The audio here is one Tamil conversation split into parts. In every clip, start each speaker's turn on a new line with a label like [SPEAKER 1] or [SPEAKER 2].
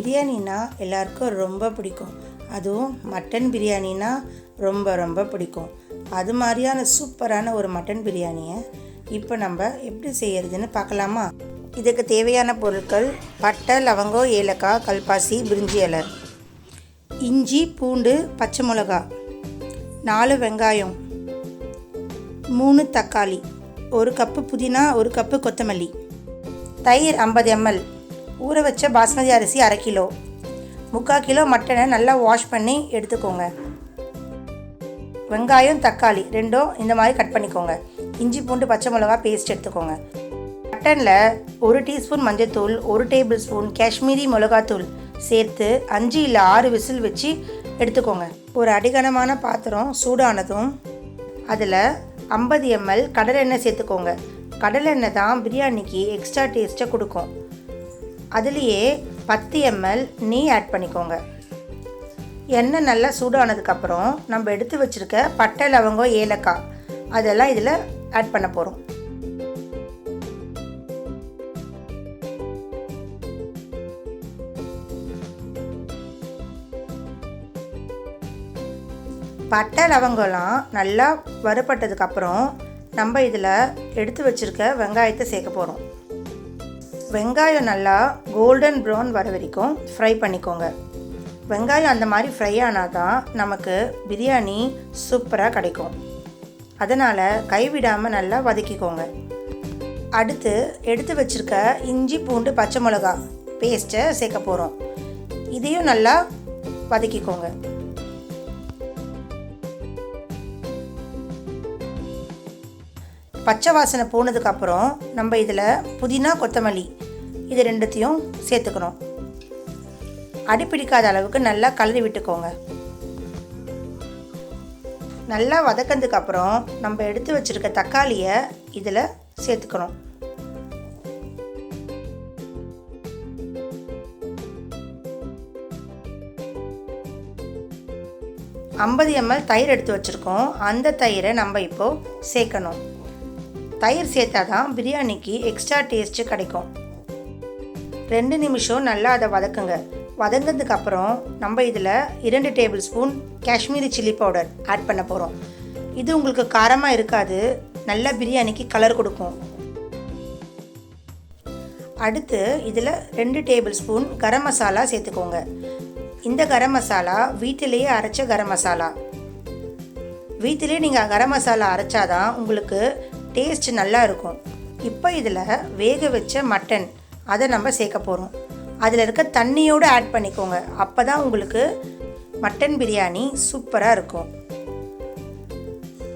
[SPEAKER 1] பிரியாணினா எல்லாருக்கும் ரொம்ப பிடிக்கும். அதுவும் மட்டன் பிரியாணினா ரொம்ப ரொம்ப பிடிக்கும். அது மாதிரியான சூப்பரான ஒரு மட்டன் பிரியாணியை இப்போ நம்ம எப்படி செய்கிறதுன்னு பார்க்கலாமா? இதுக்கு தேவையான பொருட்கள்: பட்டை, லவங்கம், ஏலக்காய், கல்பாசி, பிரிஞ்சி இலை, இஞ்சி, பூண்டு, பச்சை மிளகா, 4 வெங்காயம், 3 தக்காளி, 1 கப்பு புதினா, 1 கப்பு கொத்தமல்லி, தயிர் 50 ml, ஊற வச்ச பாஸ்மதி அரிசி 1/2 கிலோ, 3/4 கிலோ மட்டனை நல்லா வாஷ் பண்ணி எடுத்துக்கோங்க. வெங்காயம், தக்காளி ரெண்டும் இந்த மாதிரி கட் பண்ணிக்கோங்க. இஞ்சி, பூண்டு, பச்சை மிளகா பேஸ்ட் எடுத்துக்கோங்க. மட்டனில் 1 டீஸ்பூன் மஞ்சள்தூள், 1 டேபிள் ஸ்பூன் காஷ்மீரி மிளகாத்தூள் சேர்த்து 5 இல்லை 6 விசில் வச்சு எடுத்துக்கோங்க. ஒரு அடிகனமான பாத்திரம் சூடானதும் அதில் 50 ml கடலெண்ணெய் சேர்த்துக்கோங்க. கடலெண்ணெய் தான் பிரியாணிக்கு எக்ஸ்ட்ரா டேஸ்ட்டை கொடுக்கும். அதுலேயே 10 ml நெய் ஆட் பண்ணிக்கோங்க. எண்ணெய் நல்லா சூடானதுக்கப்புறம் நம்ம எடுத்து வச்சுருக்க பட்டை, லவங்கம், ஏலக்காய் அதெல்லாம் இதில் ஆட் பண்ண போகிறோம். பட்டை, லவங்கம்லாம் நல்லா வறுபட்டதுக்கப்புறம் நம்ம இதில் எடுத்து வச்சுருக்க வெங்காயத்தை சேர்க்க போகிறோம். வெங்காயம் நல்லா கோல்டன் ப்ரௌன் வர வரைக்கும் ஃப்ரை பண்ணிக்கோங்க. வெங்காயம் அந்த மாதிரி ஃப்ரை ஆனால் தான் நமக்கு பிரியாணி சூப்பராக கிடைக்கும். அதனால் கைவிடாமல் நல்லா வதக்கிக்கோங்க. அடுத்து எடுத்து வச்சுருக்க இஞ்சி, பூண்டு, பச்சை மிளகா பேஸ்ட்டை சேர்க்க போகிறோம். இதையும் நல்லா வதக்கிக்கோங்க. பச்சை வாசனை போனதுக்கப்புறம் நம்ம இதில் புதினா, கொத்தமல்லி இது ரெண்டுத்தையும் சேர்த்துக்கணும். அடிப்பிடிக்காத அளவுக்கு நல்லா கலரி விட்டுக்கோங்க. நல்லா வதக்கிறதுக்கப்புறம் நம்ம எடுத்து வச்சுருக்க தக்காளியை இதில் சேர்த்துக்கணும். $50 ml தயிர் எடுத்து வச்சுருக்கோம். அந்த தயிரை நம்ம இப்போது சேர்க்கணும். தயிர் சேர்த்தா தான் பிரியாணிக்கு எக்ஸ்ட்ரா டேஸ்ட்டு கிடைக்கும். 2 நிமிஷம் நல்லா அதை வதக்குங்க. வதங்கினதுக்கப்புறம் நம்ம இதில் 2 tablespoon Kashmiri chilli powder add பண்ண போகிறோம். இது உங்களுக்கு காரமாக இருக்காது, நல்ல பிரியாணிக்கு கலர் கொடுக்கும். அடுத்து இதில் 2 டேபிள் ஸ்பூன் கரம் மசாலா சேர்த்துக்கோங்க. இந்த கரம் மசாலா வீட்டிலேயே அரைச்ச கரம் மசாலா. வீட்டிலே நீங்கள் கரம் மசாலா அரைச்சாதான் உங்களுக்கு டேஸ்ட் நல்லா இருக்கும். இப்போ இதில் வேக வச்ச மட்டன் அதை நம்ம சேர்க்க போகிறோம். அதில் இருக்க தண்ணியோடு ஆட் பண்ணிக்கோங்க. அப்போ தான் உங்களுக்கு மட்டன் பிரியாணி சூப்பராக இருக்கும்.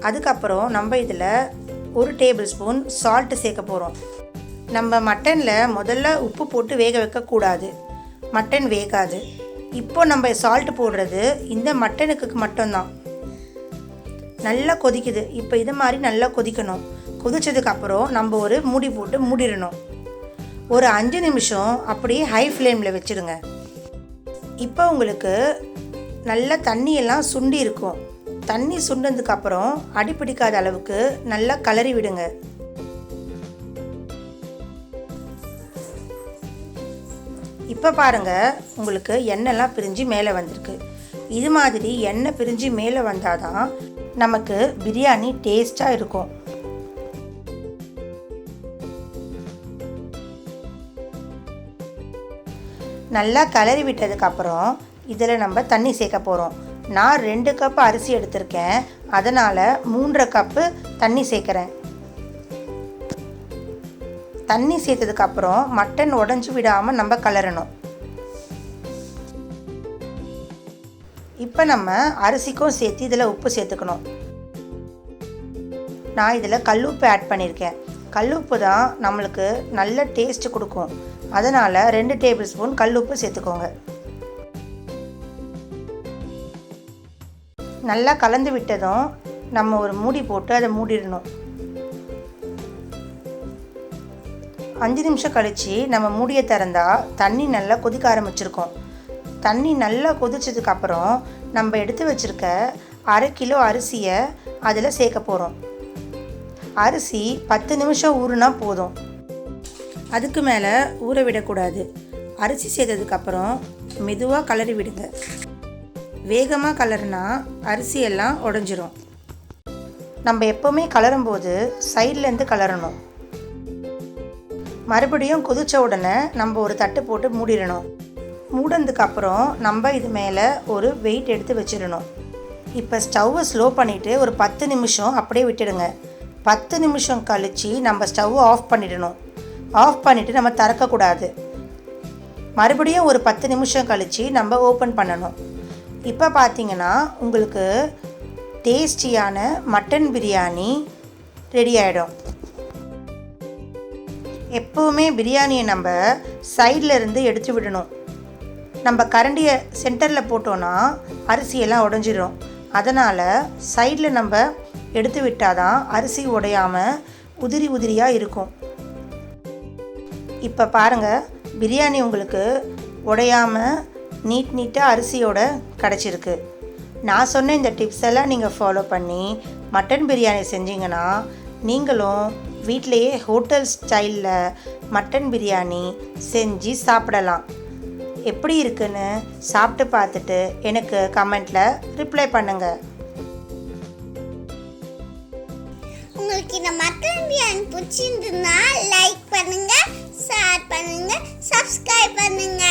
[SPEAKER 1] அதுக்கப்புறம் நம்ம இதில் 1 டேபிள் ஸ்பூன் சால்ட்டு சேர்க்க போகிறோம். நம்ம மட்டனில் முதல்ல உப்பு போட்டு வேக வைக்கக்கூடாது, மட்டன் வேகாது. இப்போ நம்ம சால்ட்டு போடுறது இந்த மட்டனுக்கு மட்டும்தான். நல்லா கொதிக்குது. இப்போ இது மாதிரி நல்லா கொதிக்கணும். கொதிச்சதுக்கப்புறம் நம்ம ஒரு மூடி போட்டு மூடிடணும். ஒரு 5 நிமிஷம் அப்படியே ஹை ஃப்ளேமில் வச்சுடுங்க. இப்போ உங்களுக்கு நல்லா தண்ணியெல்லாம் சுண்டி இருக்கும். தண்ணி சுண்டதுக்கப்புறம் அடிப்பிடிக்காத அளவுக்கு நல்லா கலரி விடுங்க. இப்போ பாருங்கள், உங்களுக்கு எண்ணெய்லாம் பிரிஞ்சு மேலே வந்திருக்கு. இது மாதிரி எண்ணெய் பிரிஞ்சு மேலே வந்தால் தான் நமக்கு பிரியாணி டேஸ்ட்டாக இருக்கும். நல்லா கலரி விட்டதுக்கப்புறம் இதில் நம்ம தண்ணி சேர்க்க போகிறோம். நான் 2 கப் அரிசி எடுத்திருக்கேன், அதனால் 3.5 கப்பு தண்ணி சேர்க்குறேன். தண்ணி சேர்த்ததுக்கப்புறம் மட்டன் உடஞ்சி விடாமல் நம்ம கலரணும். இப்போ நம்ம அரிசிக்கும் சேர்த்து இதில் உப்பு சேர்த்துக்கணும். நான் இதில் கல்லுப்பு ஆட் பண்ணியிருக்கேன். கல்லுப்பு தான் நம்மளுக்கு நல்ல டேஸ்ட்டு கொடுக்கும். அதனால் 2 டேபிள் ஸ்பூன் கல்லுப்பு சேர்த்துக்கோங்க. நல்லா கலந்து விட்டதும் நம்ம ஒரு மூடி போட்டு அதை மூடிடணும். 5 நிமிஷம் கழித்து நம்ம மூடியை திறந்தால் தண்ணி நல்லா கொதிக்க ஆரம்பிச்சிருக்கோம். தண்ணி நல்லா கொதிச்சதுக்கப்புறம் நம்ம எடுத்து வச்சுருக்க 1/2 கிலோ அரிசியை அதில் சேர்க்க போகிறோம். அரிசி 10 நிமிஷம் ஊறுனா போதும். அதுக்கு மேலே ஊற விடக்கூடாது. அரிசி சேர்த்ததுக்கப்புறம் மெதுவாக கலரி விடுங்க. வேகமாக கலர்னா அரிசியெல்லாம் உடஞ்சிரும். நம்ம எப்போவுமே கலரும்போது சைட்லேருந்து கலரணும். மறுபடியும் கொதித்த உடனே நம்ம ஒரு தட்டு போட்டு மூடிடணும். மூடினதுக்கப்புறம் நம்ம இது மேலே ஒரு வெயிட் எடுத்து வச்சிடணும். இப்போ ஸ்டவ்வை ஸ்லோ பண்ணிவிட்டு ஒரு 10 நிமிஷம் அப்படியே விட்டுடுங்க. 10 நிமிஷம் கழித்து நம்ம ஸ்டவ்வை ஆஃப் பண்ணிடணும். ஆஃப் பண்ணிவிட்டு நம்ம திறக்கக்கூடாது. மறுபடியும் ஒரு 10 நிமிஷம் கழித்து நம்ம ஓப்பன் பண்ணணும். இப்போ பார்த்தீங்கன்னா உங்களுக்கு டேஸ்டியான மட்டன் பிரியாணி ரெடி ஆகிடும். எப்போவுமே பிரியாணியை நம்ம சைடில் இருந்து எடுத்து விடணும். நம்ம கரண்டியை சென்டரில் போட்டோன்னா அரிசியெல்லாம் உடஞ்சிடும். அதனால் சைடில் நம்ம எடுத்து விட்டால் தான் அரிசி உடையாமல் உதிரி உதிரியாக இருக்கும். இப்போ பாருங்கள், பிரியாணி உங்களுக்கு உடையாமல் நீட்டாக அரிசியோடு கிடச்சிருக்கு. நான் சொன்ன இந்த டிப்ஸ் எல்லாம் நீங்கள் ஃபாலோ பண்ணி மட்டன் பிரியாணி செஞ்சிங்கன்னா நீங்களும் வீட்டிலையே ஹோட்டல் ஸ்டைலில் மட்டன் பிரியாணி செஞ்சு சாப்பிடலாம். எப்படி இருக்குன்னு சாப்பிட்டு பார்த்துட்டு எனக்கு கமெண்ட்டில் ரிப்ளை பண்ணுங்கள்.
[SPEAKER 2] உங்களுக்கு இந்த மட்டன் பிரியாணி பிடிச்சிருந்ததுன்னா லைக் பண்ணுங்கள், ஷேர் பண்ணுங்கள், சப்ஸ்கிரைப் பண்ணுங்கள்.